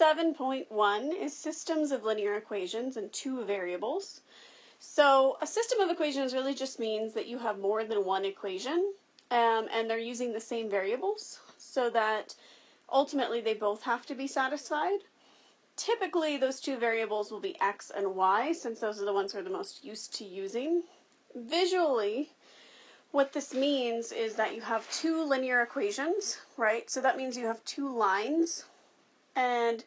7.1 is systems of linear equations and two variables. So a system of equations really just means that you have more than one equation, and they're using the same variables so that ultimately they both have to be satisfied. Typically those two variables will be x and y, since those are the ones we're the most used to using. Visually, what this means is that you have two linear equations, right? So that means you have two lines. And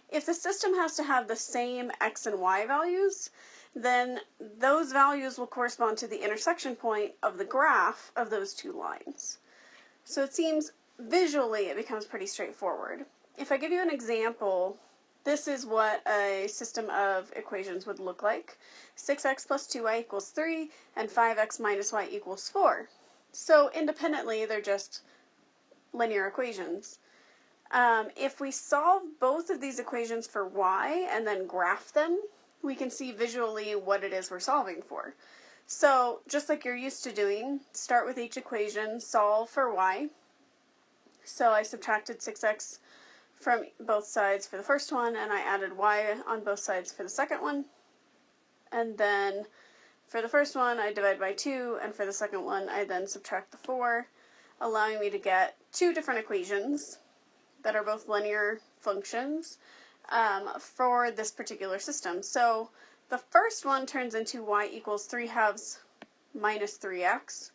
if the system has to have the same x and y values, then those values will correspond to the intersection point of the graph of those two lines. So it seems visually it becomes pretty straightforward. If I give you an example, this is what a system of equations would look like. 6x plus 2y equals 3, and 5x minus y equals 4. So independently, they're just linear equations. If we solve both of these equations for y and then graph them, we can see visually what it is we're solving for. So just like you're used to doing, start with each equation, solve for y. So I subtracted 6x from both sides for the first one, and I added y on both sides for the second one. And then for the first one, I divide by 2, and for the second one, I then subtract the 4, allowing me to get two different equations that are both linear functions for this particular system. So the first one turns into y equals 3/2 minus 3x,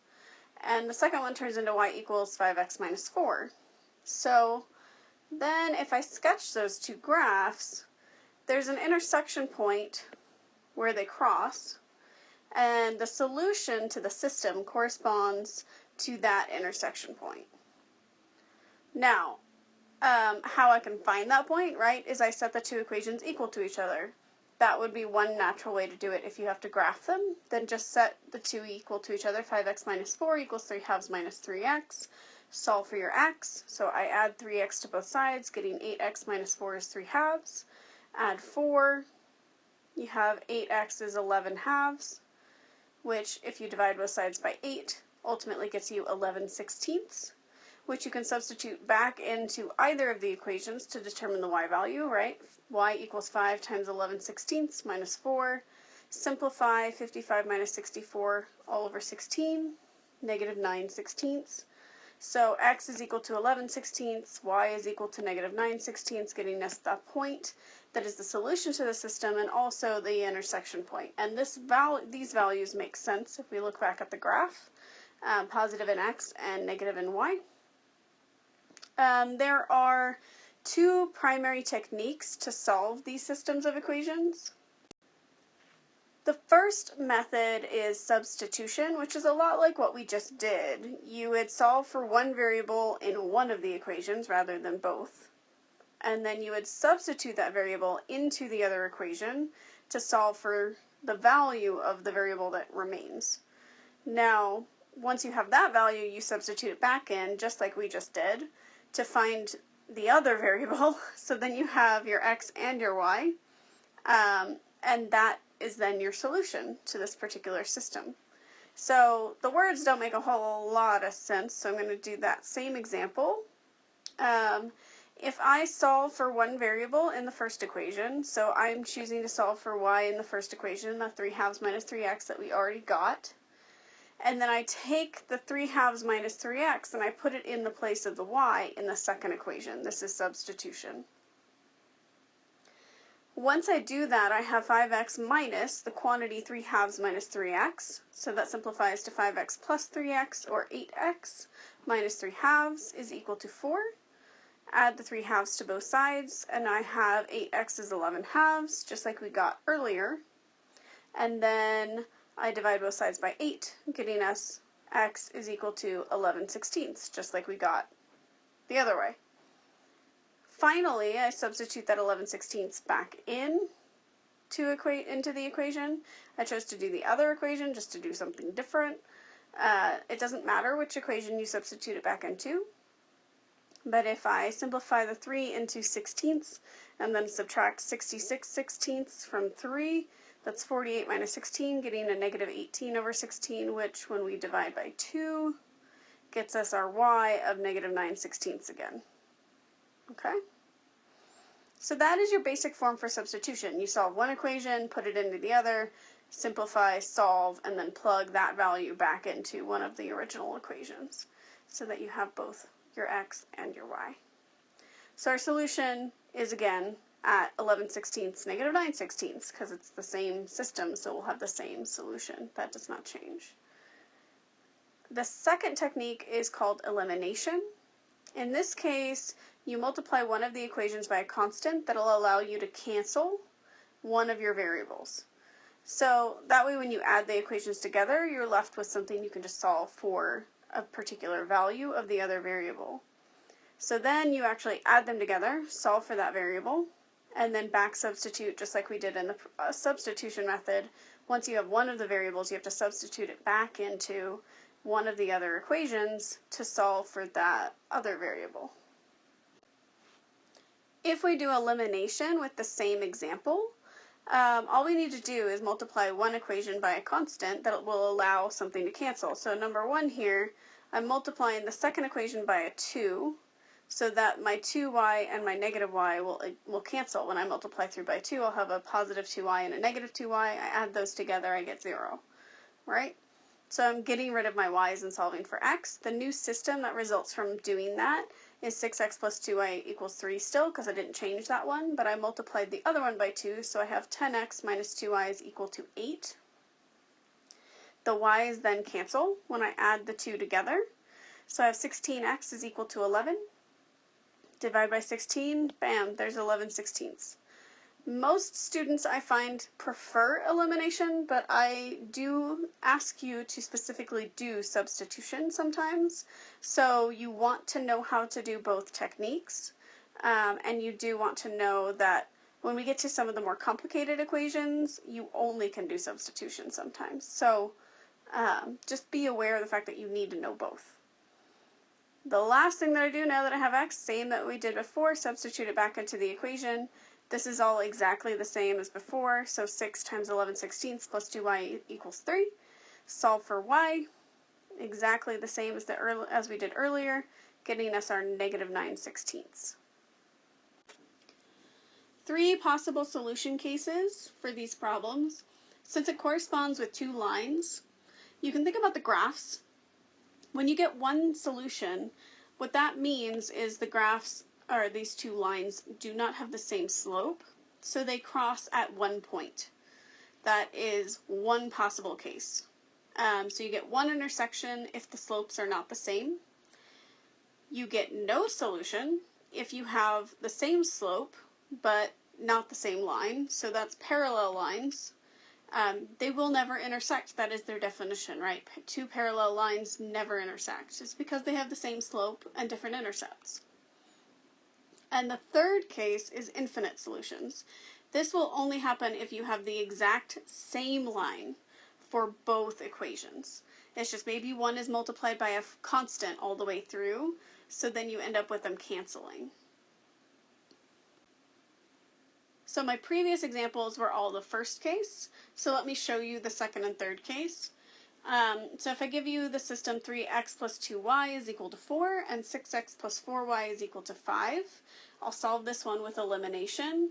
and the second one turns into y equals 5x minus 4. So then if I sketch those two graphs, there's an intersection point where they cross, and the solution to the system corresponds to that intersection point. Now, how I can find that point, right, is I set the two equations equal to each other. That would be one natural way to do it. If you have to graph them, then just set the two equal to each other. 5x minus 4 equals 3/2 minus 3x. Solve for your x. So I add 3x to both sides, getting 8x minus 4 is 3/2. Add 4. You have 8x is 11/2, which if you divide both sides by 8, ultimately gets you 11/16, which you can substitute back into either of the equations to determine the y value, right? Y equals 5 times 11/16 minus 4. Simplify 55 minus 64 all over 16, negative 9/16. So x is equal to 11/16, y is equal to negative 9/16, getting us that point that is the solution to the system and also the intersection point. And these values make sense if we look back at the graph, positive in x and negative in y. There are two primary techniques to solve these systems of equations. The first method is substitution, which is a lot like what we just did. You would solve for one variable in one of the equations rather than both, and then you would substitute that variable into the other equation to solve for the value of the variable that remains. Now, once you have that value, you substitute it back in, just like we just did, to find the other variable. So then you have your x and your y, and that is then your solution to this particular system. So the words don't make a whole lot of sense, so I'm going to do that same example. If I solve for one variable in the first equation, so I'm choosing to solve for y in the first equation, the 3/2 minus 3x that we already got, and then I take the 3/2 minus 3x and I put it in the place of the y in the second equation. This is substitution. Once I do that, I have 5x minus the quantity 3/2 minus 3x, so that simplifies to 5x plus 3x, or 8x minus 3/2 is equal to 4. Add the 3/2 to both sides, and I have 8x is 11/2, just like we got earlier. And then I divide both sides by 8, getting us x is equal to 11/16, just like we got the other way. Finally, I substitute that 11/16 back into the equation. I chose to do the other equation just to do something different. It doesn't matter which equation you substitute it back into. But if I simplify the 3 into 16ths and then subtract 66/16 from 3, that's 48 minus 16, getting a negative 18 over 16, which when we divide by 2 gets us our y of negative 9/16 again. Okay? So that is your basic form for substitution. You solve one equation, put it into the other, simplify, solve, and then plug that value back into one of the original equations so that you have both your x and your y. So our solution is, again, at 11/16, negative 9/16, because it's the same system, so we'll have the same solution. That does not change. The second technique is called elimination. In this case, you multiply one of the equations by a constant that'll allow you to cancel one of your variables. So that way when you add the equations together, you're left with something you can just solve for a particular value of the other variable. So then you actually add them together, solve for that variable, and then back substitute just like we did in the substitution method. Once you have one of the variables, you have to substitute it back into one of the other equations to solve for that other variable. If we do elimination with the same example, all we need to do is multiply one equation by a constant that will allow something to cancel. So number 1 here, I'm multiplying the second equation by a 2, so that my 2y and my negative y will cancel. When I multiply through by 2, I'll have a positive 2y and a negative 2y. I add those together, I get 0, right? So I'm getting rid of my y's and solving for x. The new system that results from doing that is 6x plus 2y equals 3 still, because I didn't change that one, but I multiplied the other one by 2, so I have 10x minus 2y is equal to 8. The y's then cancel when I add the two together. So I have 16x is equal to 11. Divide by 16, bam, there's 11/16. Most students, I find, prefer elimination, but I do ask you to specifically do substitution sometimes. So you want to know how to do both techniques, and you do want to know that when we get to some of the more complicated equations, you only can do substitution sometimes. So just be aware of the fact that you need to know both. The last thing that I do now that I have x, same that we did before, substitute it back into the equation. This is all exactly the same as before, so 6 times 11/16 plus 2y equals 3. Solve for y, exactly the same as we did earlier, getting us our negative 9/16. 3 possible solution cases for these problems. Since it corresponds with 2 lines, you can think about the graphs. When you get one solution, what that means is the graphs, or these 2 lines, do not have the same slope, so they cross at one point. That is one possible case. So you get one intersection if the slopes are not the same. You get no solution if you have the same slope, but not the same line, so that's parallel lines. They will never intersect. That is their definition, right? 2 parallel lines never intersect. It's because they have the same slope and different intercepts. And the third case is infinite solutions. This will only happen if you have the exact same line for both equations. It's just maybe one is multiplied by a constant all the way through, so then you end up with them canceling. So my previous examples were all the first case, so let me show you the second and third case. So if I give you the system 3x plus 2y is equal to 4 and 6x plus 4y is equal to 5, I'll solve this one with elimination.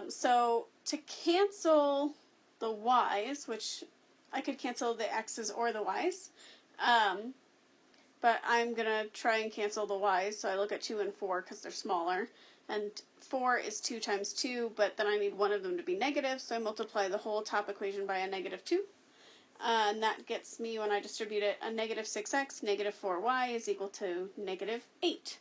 So to cancel the y's, which I could cancel the x's or the y's, but I'm going to try and cancel the y's, so I look at 2 and 4 because they're smaller. And 4 is 2 times 2, but then I need one of them to be negative, so I multiply the whole top equation by a negative 2. And that gets me, when I distribute it, a negative 6x, negative 4y is equal to negative 8.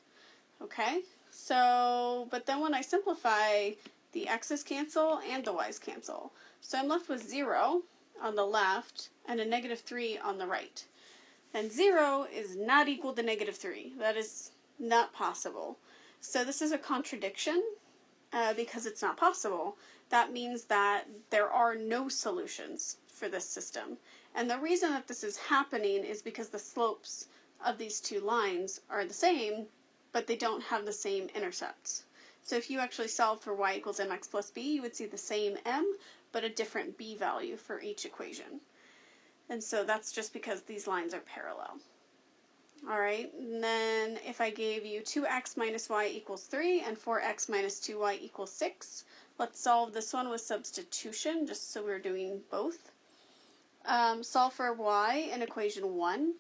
Okay? So, but then when I simplify, the x's cancel and the y's cancel. So I'm left with 0 on the left and a negative 3 on the right. And 0 is not equal to negative 3. That is not possible. So this is a contradiction because it's not possible. That means that there are no solutions for this system. And the reason that this is happening is because the slopes of these 2 lines are the same, but they don't have the same intercepts. So if you actually solve for y equals mx plus b, you would see the same m, but a different b value for each equation. And so that's just because these lines are parallel. All right, and then if I gave you 2x minus y equals 3 and 4x minus 2y equals 6, let's solve this one with substitution, just so we're doing both. Solve for y in equation 1.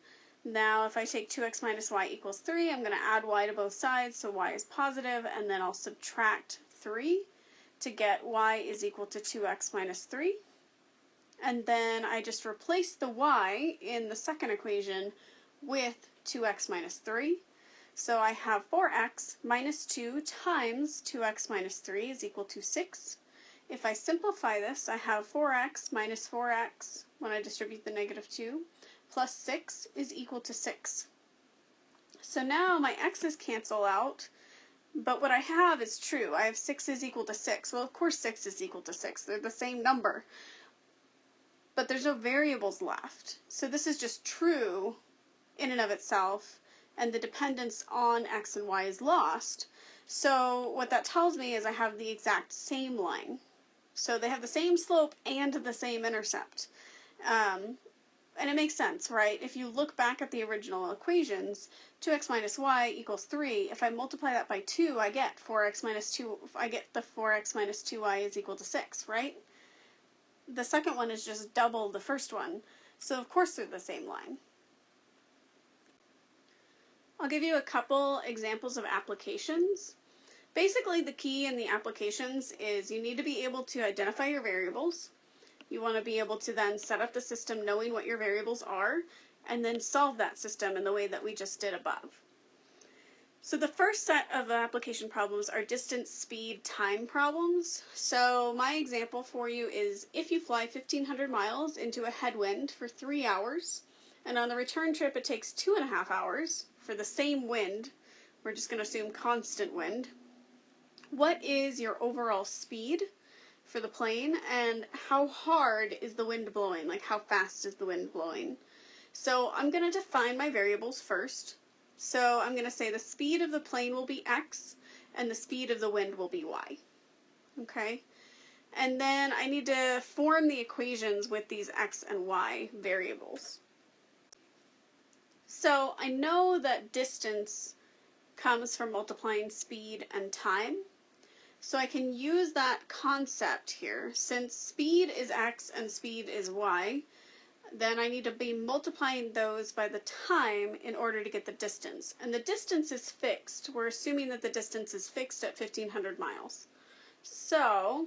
Now, if I take 2x minus y equals 3, I'm going to add y to both sides, so y is positive, and then I'll subtract 3 to get y is equal to 2x minus 3. And then I just replace the y in the second equation with 2x minus 3. So I have 4x minus 2 times 2x minus 3 is equal to 6. If I simplify this, I have 4x minus 4x when I distribute the negative 2 plus 6 is equal to 6. So now my x's cancel out, but what I have is true. I have 6 is equal to 6. Well, of course 6 is equal to 6. They're the same number. But there's no variables left. So this is just true in and of itself, and the dependence on x and y is lost. So what that tells me is I have the exact same line. So they have the same slope and the same intercept. And it makes sense, right? If you look back at the original equations, 2x minus y equals 3. If I multiply that by 2, I get 4x minus 2. I get the 4x minus 2y is equal to 6, right? The second one is just double the first one. So of course they're the same line. I'll give you a couple examples of applications. Basically, the key in the applications is you need to be able to identify your variables. You want to be able to then set up the system knowing what your variables are, and then solve that system in the way that we just did above. So the first set of application problems are distance, speed, time problems. So my example for you is if you fly 1,500 miles into a headwind for 3 hours, and on the return trip it takes 2.5 hours for the same wind, we're just going to assume constant wind, what is your overall speed for the plane, and how hard is the wind blowing? Like, how fast is the wind blowing? So I'm going to define my variables first. So I'm going to say the speed of the plane will be x, and the speed of the wind will be y. Okay? And then I need to form the equations with these x and y variables. So I know that distance comes from multiplying speed and time. So I can use that concept here. Since speed is x and speed is y, then I need to be multiplying those by the time in order to get the distance. And the distance is fixed. We're assuming that the distance is fixed at 1,500 miles. So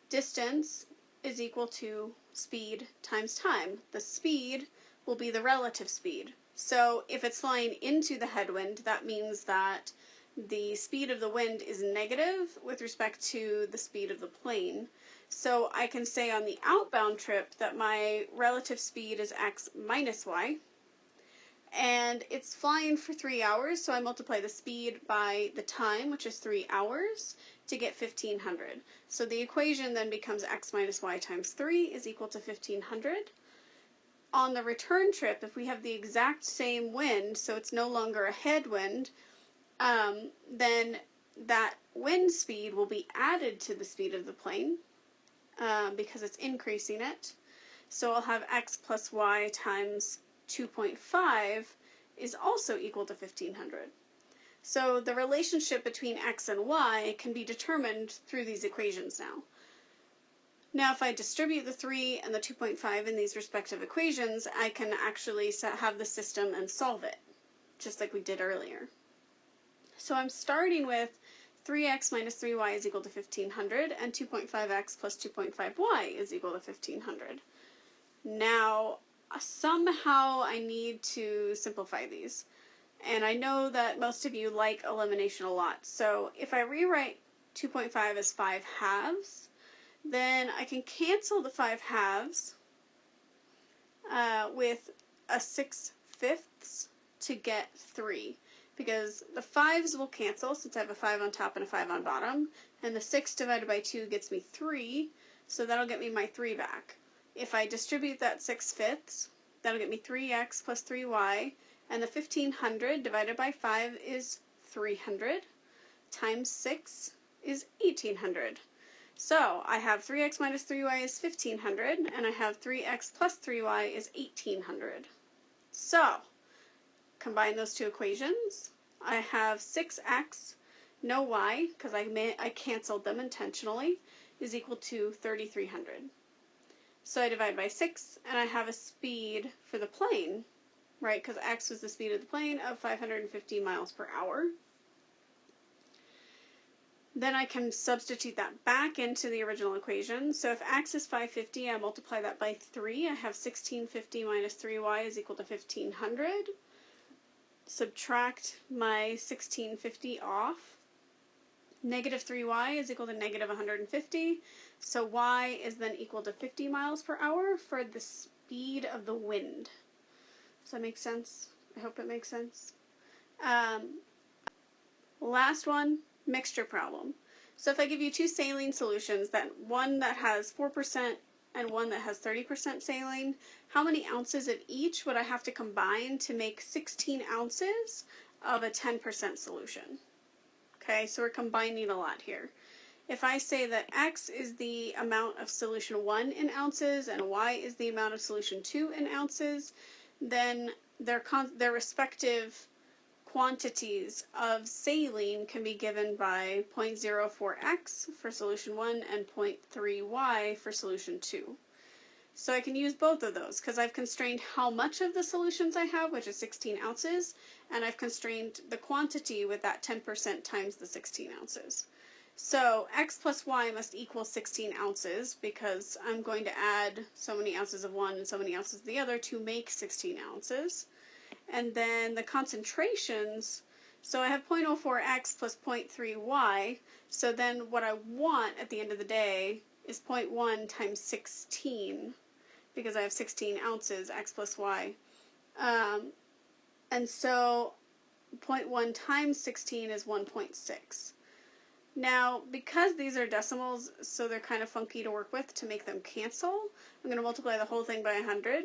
distance is equal to speed times time. The speed will be the relative speed. So if it's flying into the headwind, that means that the speed of the wind is negative with respect to the speed of the plane. So I can say on the outbound trip that my relative speed is x minus y, and it's flying for 3 hours, so I multiply the speed by the time, which is 3 hours, to get 1,500. So the equation then becomes x minus y times 3 is equal to 1,500. On the return trip, if we have the exact same wind, so it's no longer a headwind, then that wind speed will be added to the speed of the plane because it's increasing it. So I'll have x plus y times 2.5 is also equal to 1,500. So the relationship between x and y can be determined through these equations now. Now if I distribute the 3 and the 2.5 in these respective equations, I can actually have the system and solve it, just like we did earlier. So I'm starting with 3x minus 3y is equal to 1,500, and 2.5x plus 2.5y is equal to 1,500. Now, somehow I need to simplify these. And I know that most of you like elimination a lot. So if I rewrite 2.5 as 5 halves, then I can cancel the 5 halves with a 6/5 to get 3. Because the 5s will cancel since I have a 5 on top and a 5 on bottom. And the 6 divided by 2 gets me 3, so that'll get me my 3 back. If I distribute that 6/5, that'll get me 3x plus 3y, and the 1,500 divided by 5 is 300, times 6 is 1,800. So I have 3x minus 3y is 1,500, and I have 3x plus 3y is 1,800. So combine those two equations. I have 6x, no y, because I canceled them intentionally, is equal to 3,300. So I divide by 6, and I have a speed for the plane, right, because x was the speed of the plane, of 550 miles per hour. Then I can substitute that back into the original equation. So if x is 550, I multiply that by 3. I have 1650 minus 3y is equal to 1500. Subtract my 1650 off. Negative 3y is equal to negative 150. So y is then equal to 50 miles per hour for the speed of the wind. Does that make sense? I hope it makes sense. Last one, mixture problem. So if I give you two saline solutions, one that has 4% and one that has 30% saline, how many ounces of each would I have to combine to make 16 ounces of a 10% solution? Okay, so we're combining a lot here. If I say that x is the amount of solution 1 in ounces and y is the amount of solution 2 in ounces, then their respective quantities of saline can be given by 0.04x for solution 1 and 0.3y for solution 2. So I can use both of those because I've constrained how much of the solutions I have, which is 16 ounces, and I've constrained the quantity with that 10% times the 16 ounces. So x plus y must equal 16 ounces because I'm going to add so many ounces of one and so many ounces of the other to make 16 ounces. And then the concentrations, so I have 0.04x plus 0.3y, so then what I want at the end of the day is 0.1 times 16, because I have 16 ounces, x plus y. And so 0.1 times 16 is 1.6. Now, because these are decimals, so they're kind of funky to work with to make them cancel, I'm going to multiply the whole thing by 100.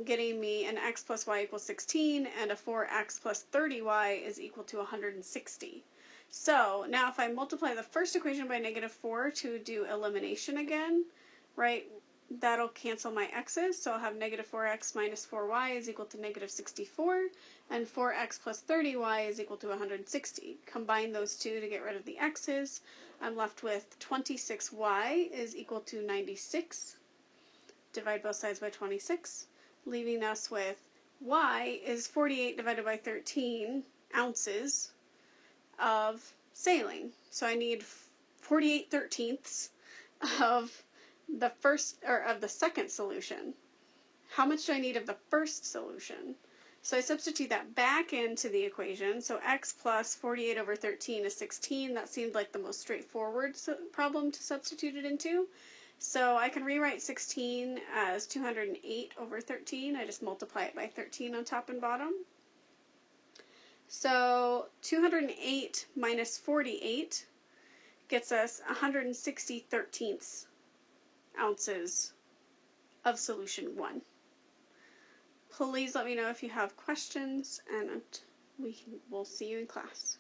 Getting me an x plus y equals 16 and a 4x plus 30y is equal to 160. So now if I multiply the first equation by negative 4 to do elimination again, right, that'll cancel my x's. So I'll have negative 4x minus 4y is equal to negative 64, and 4x plus 30y is equal to 160. Combine those two to get rid of the x's. I'm left with 26y is equal to 96. Divide both sides by 26, leaving us with y is 48 divided by 13 ounces of saline. So I need 48 thirteenths of the second solution. How much do I need of the first solution? So I substitute that back into the equation. So x plus 48 over 13 is 16. That seemed like the most straightforward problem to substitute it into. So I can rewrite 16 as 208 over 13. I just multiply it by 13 on top and bottom. So 208 minus 48 gets us 160 thirteenths ounces of solution 1. Please let me know if you have questions, and we'll see you in class.